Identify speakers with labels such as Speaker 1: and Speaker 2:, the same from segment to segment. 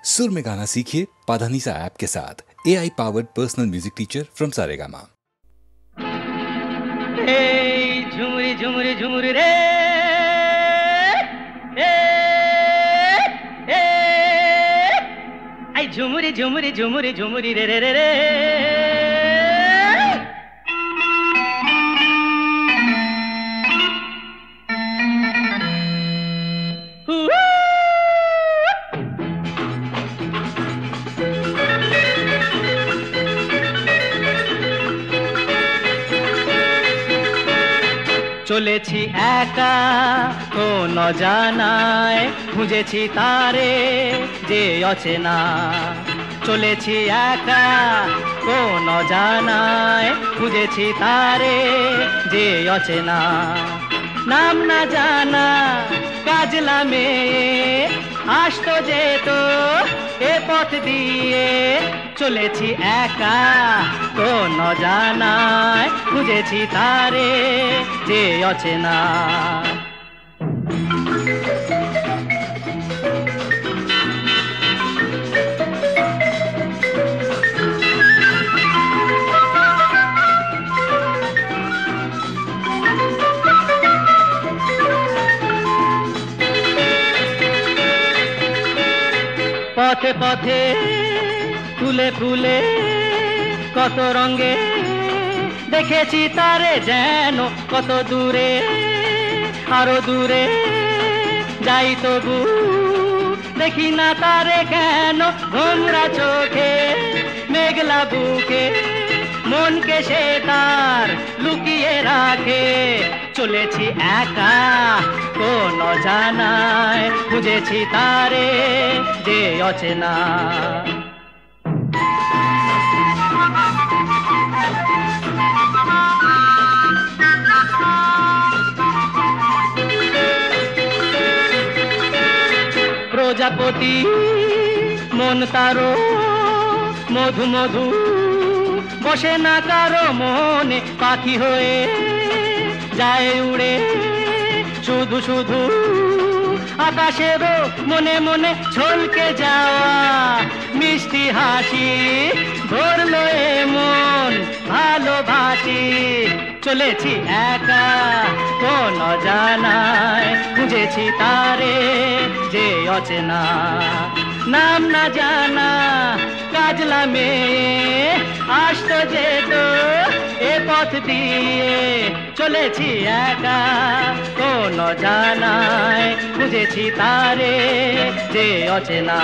Speaker 1: सुर में गाना सीखिए पाधानीसा ऐप के साथ। AI powered personal music teacher from Saregama.
Speaker 2: Jhumri Jhumri Jhumri रे आई झुमरी झुमरी झुमरी झुमरी रे रे रे रे চলেছি একা কোন জানায় খুঁজেছি তারে যে অচেনা চলেছি একা কোন জানায় খুঁজেছি তারে যে অচেনা নাম না জানা কাজলা মেয়ে আসতো যেত এ পথ দিয়ে চলেছি একা কোন জানায় খুঁজেছি তারে যে অচেনা পথে পথে ফুলে ফুলে কত রঙে দেখেছি তারে যেন কত দূরে আরো দূরে যাই তবু দেখি না তারে কেন ভোমরা চোখে মেঘলা বুকে মনকে সে তার লুকিয়ে রাখে চলেছি একা কোন জানায় খুঁজেছি তারে যে অচেনা প্রজাপতি মন তারো মধু মধু বসে না কারো মনে পাখি হয়ে যায় উড়ে শুধু শুধু আকাশেরও মনে মনে ছলকে যাওয়া মিষ্টি হাসি ধরলো মন ভালোবাসি চলেছি একা কোন জানায় খুঁজেছি তারে যে অচেনা নাম না জানা কাজলা মেয়ে আসতো যেত এ পথ দিয়ে চলেছি একা কোন জানায় খুঁজেছি তারে যে অচেনা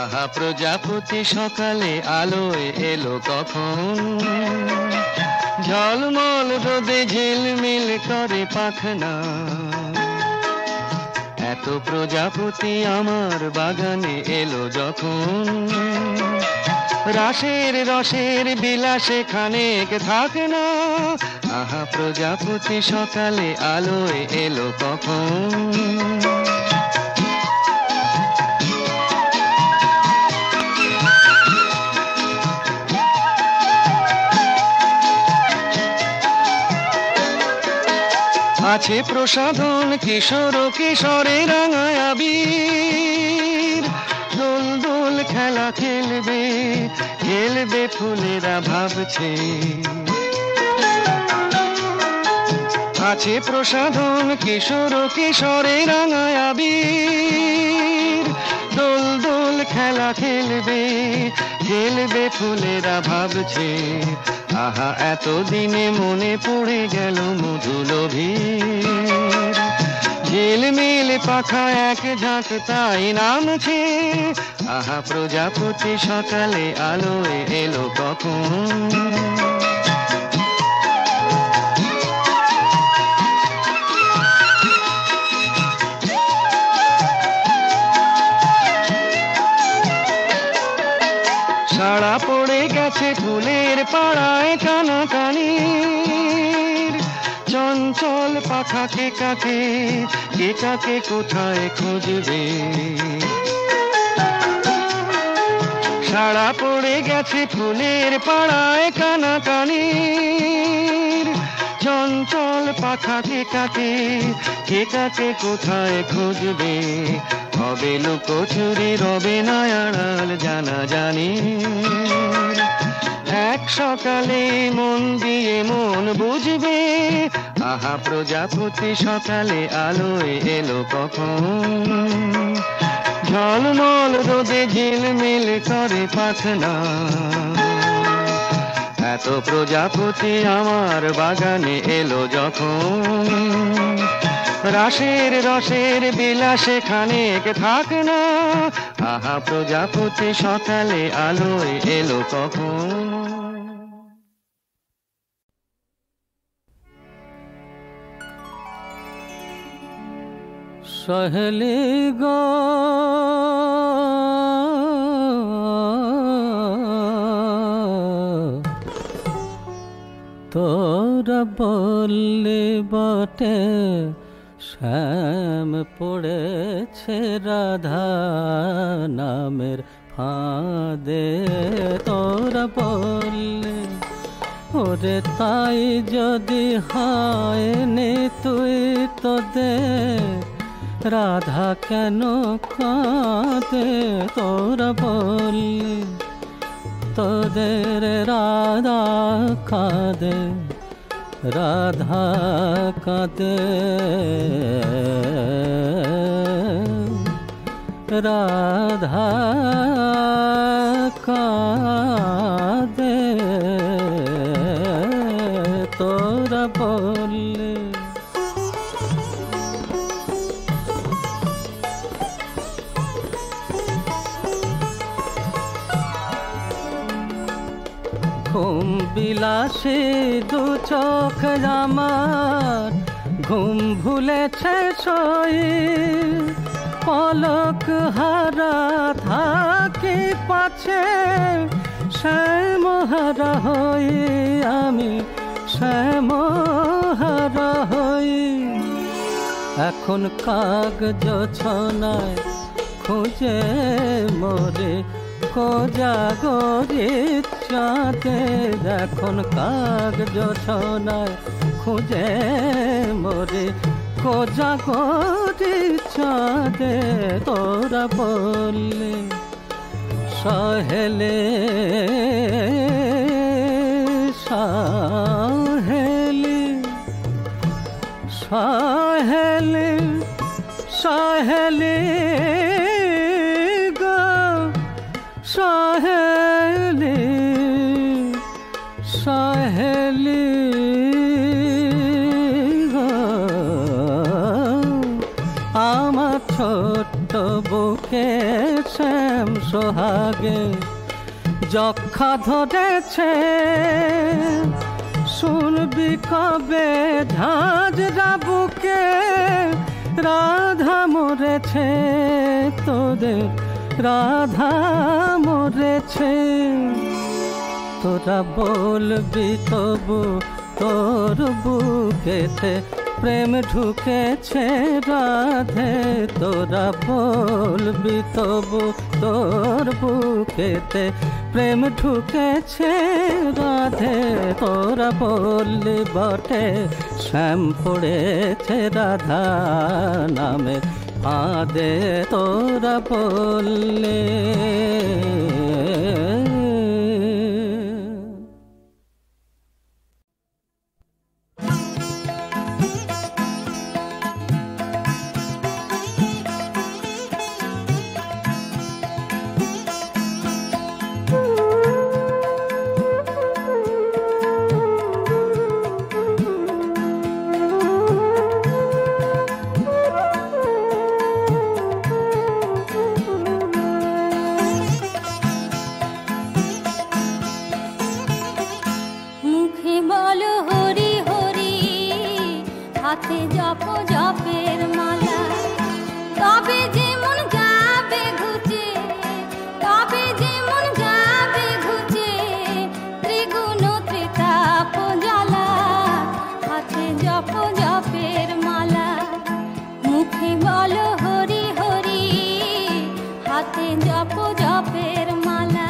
Speaker 2: আহা প্রজাপতি সকালে আলোয় এলো কখন, ঝলমল রোদে ঝিলমিল করে পাখনা। এত প্রজাপতি আমার বাগানে এলো যখন, রাসের রসের বিলাসে খানেক থাকে না। আহা প্রজাপতি সকালে আলোয় এলো কখন। আছে প্রসাধন কিশোর কিশোরে রাঙায় আবির, দোল দোল খেলা খেলবে খেলবে ফুলেরা ভাবছে। আছে প্রসাধন কিশোর কিশোরে রাঙায় আবির, দোল দোল খেলা খেলবে খেলবে ফুলেরা ভাবছে। আহা এতদিনে মনে পড়ে গেল মধুলোভীর, ঝিলমিল পাখা এক ঝাঁক তাই নামছে। আহা প্রজাপতি সকালে আলোয় এলো কখন। সাড়া পড়ে গেছে ফুলের পাড়ায় কানাকানির, চঞ্চল পাখা কে কাকে কোথায় খুঁজবে। সাড়া পড়ে গেছে ফুলের পাড়ায় কানাকানির, চঞ্চল পাখা কে কাকে কোথায় খুঁজবে। হবে লুকোচুরি রবে না আড়াল জানা জানি, এক সকালে মন দিয়ে মন বুঝবে। আহা প্রজাপতি সকালে আলোয় এলো কখন, ঝলমল রোদে ঝিলমিল করে পাখনা। এত প্রজাপতি আমার বাগানে এলো যখন, রাসের রসের বিলাসে খানেক থাক না। আহা প্রজাপতি সকালে আলোয় এলো কখন।
Speaker 3: সহেলি গো তোরা বললে বটে শ্যাম পড়েছে রাধা নামের ফাঁদে। তোরা বললে ওরে তাই যদি হয় নে তুই তো দে, রাধা কেন কাঁদে। তোরা বললে তোদের রাধা কাঁদে, রাধা কাঁদে, রাধা কাঁদে। তোরা বললে ঘুম বিলাসে দু চোখ আমার ঘুম ভুলেছে সই, পলক হারা থাকি পাছে শ্যামহারা হই, আমি শ্যামহারা হই। এখন কাগজ ছনায় খুঁজে মোরে কোজাগরে চাঁদে। এখন কাগজ ছনায় খুঁজে মোরে কোজাগরে চাঁদে। তোরা বললে সহেলে সহেলি সহেলি সহেলি গো সহেলি সহেলি গো আমার ছোট বুকে শ্যাম সোহাগে যক্ষা ধরেছে, শুনবি কবে ঝাঁঝরা বুকে রাধা মরেছে, তোদের রাধা মরেছে। তোরা বলবি তবু তোর বুকেতে প্রেম ঢুকেছে রাধে, তোরা বলবি তবু তোর বুকেতে প্রেম ঢুকেছে রাধে। তোরা বললি বটে শ্যাম পড়েছে রাধা নামে ফাঁদে, তোরা বললে।
Speaker 4: হাতে জপ জপের মালা, তবে যেমন যাবে ঘুচে, তবে যেমন যাবে ঘুচে ত্রিগুণ ত্রিতাপ জ্বালা। হাতে জপ জপের মালা, মুখে বলো হরি হরি, হাতে জপ জপের মালা।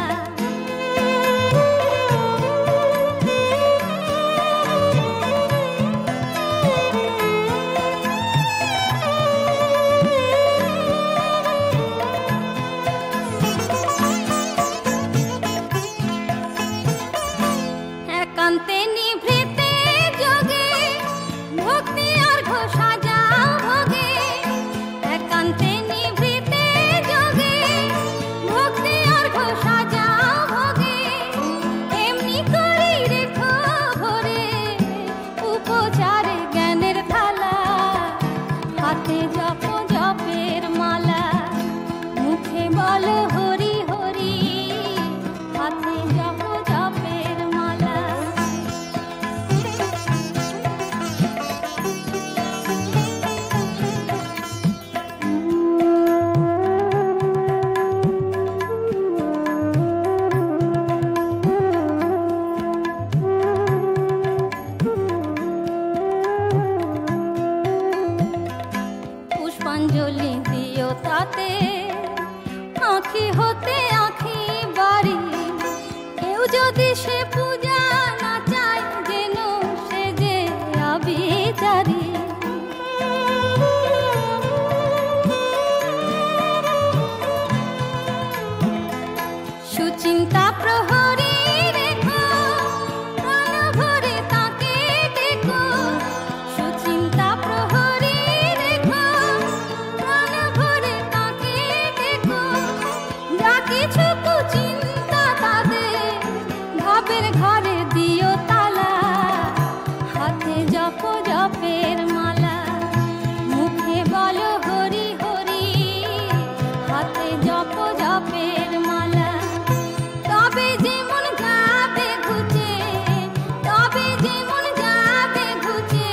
Speaker 4: পুষ্পাঞ্জলি দিও তাতে, আঁখি হতে আঁখি বাড়ি। কেউ যদি সে পূজা না চায়, যেন সে যে আবিচারি। সুচিন্তা প্রহরী রেখো, প্রাণ ভরে তাকে দেখো। সুচিন্তা প্রহরী রেখো, প্রাণ ভরে তাকে দেখো। যা কিছু কুচিন্তা তাদের ভাবের ঘরে দিও তালা। হাতে জপ জপের মালা, মুখে বলো হরি হরি, হাতে জপ জপের মালা। তবে যেমন যাবে ঘুচে, তবে যেমন যাবে ঘুচে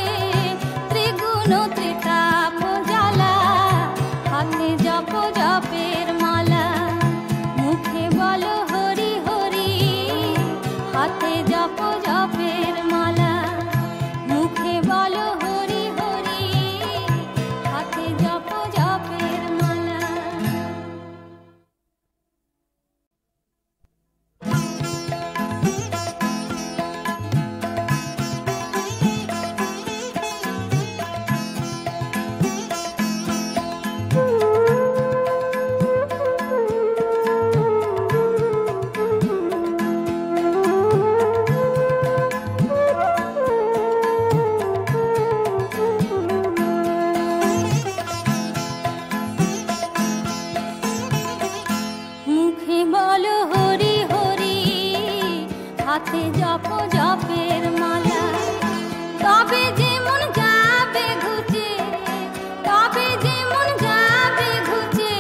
Speaker 4: ত্রিগুণ ত্রিতাপ জ্বালা। হাতে জপ জপের মালা, মুখে বলো হরি হরি, হাতে জপ জপের মালা। মুখে বলো হরি হরি, হাতে জপ জপের মালা। মুখে বলো হরি হরি, হাতে জপ জপের মালা। তবে যেমন যাবে ঘুচে, তবে যেমন যাবে ঘুচে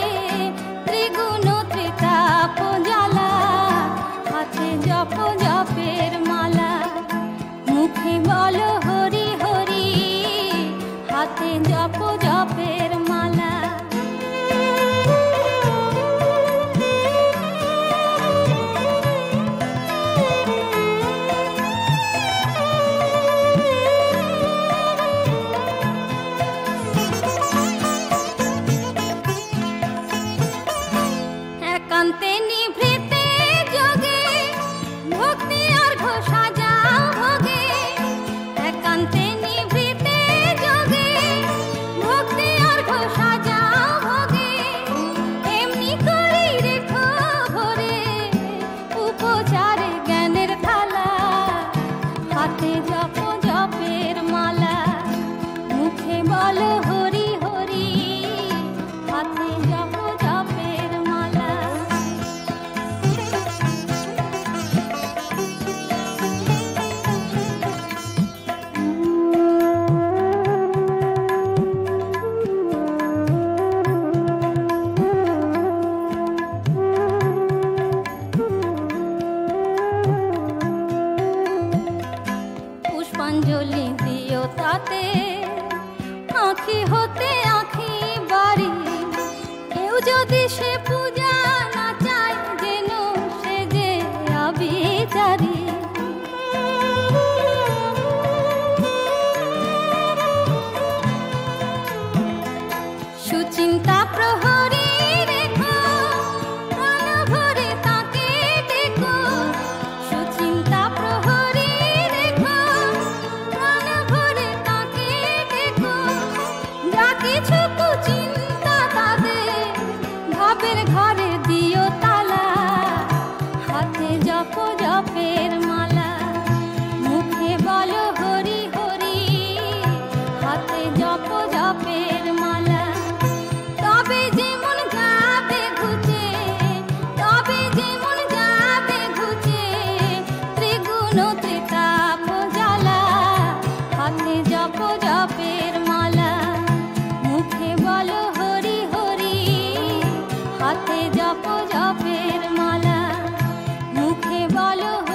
Speaker 4: বলো